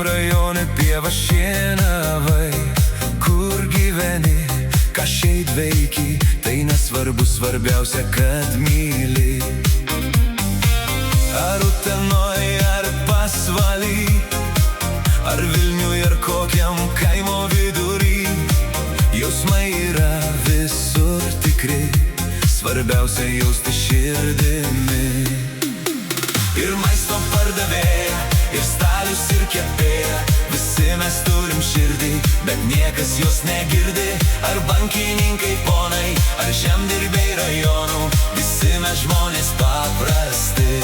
Rajone pievą šienavai, kur gyveni, ką šiaip veiki, tai nesvarbu, svarbiausia, kad myli. Ar Utenoj, ar Pasvaly, ar Vilniuj, ar kokiam kaimo vidury, jausmai yra visur tikri, svarbiausia jausti širdimi. Ir maisto pardavėja, ir stalius, ir kepėja, visi mes turim širdį, bet niekas jos negirdi. Ar bankininkai ponai, ar žemdirbiai rajonų, visi mes žmonės paprasti.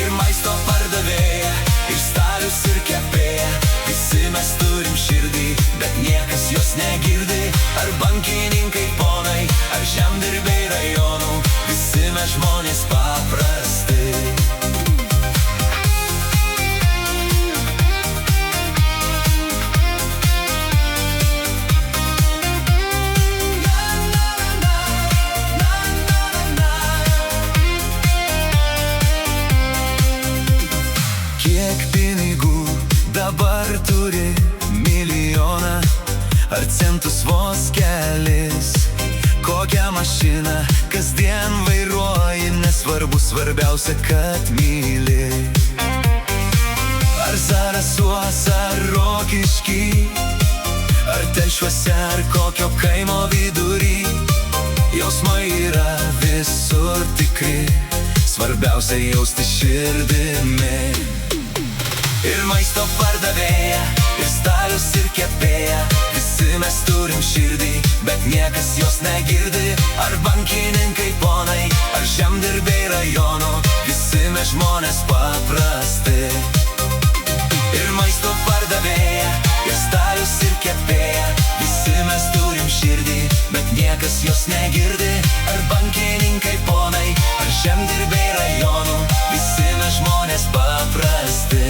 Ir maisto pardavėja, ir stalius, ir kepėja, visi mes turim širdį, bet niekas jos negirdi. Ar bankininkai ponai, ar žemdirbiai rajonų, visi mes žmonės paprasti. Kiek pinigų dabar turi, milijoną ar centus vos kelis? Kokią mašiną kasdien vairuoji, nesvarbu, svarbiausia, kad myli. Ar Zarasuos, ar Rokišky, ar Telšiuose, ar kokio kaimo vidury, jausmai yra visur tikri, svarbiausia jausti širdimi. Ir maisto pardavėja, ir stalius, ir kepėja, visi mes turim širdį, bet niekas jos negirdi. Ar bankininkai ponai, ar žemdirbiai rajonų, visi mes žmonės paprasti. Ir maisto pardavėja, ir stalius, ir kepėja, visi mes turim širdį, bet niekas jos negirdi. Ar bankininkai ponai, ar žemdirbiai rajonų, visi mes žmonės paprasti.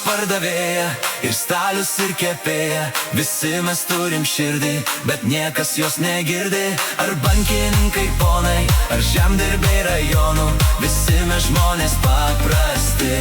Pardavėja, ir stalius, ir kepėja, visi mes turim širdį, bet niekas jos negirdi. Ar bankininkai ponai, ar žemdirbiai rajonų, visi mes žmonės paprasti.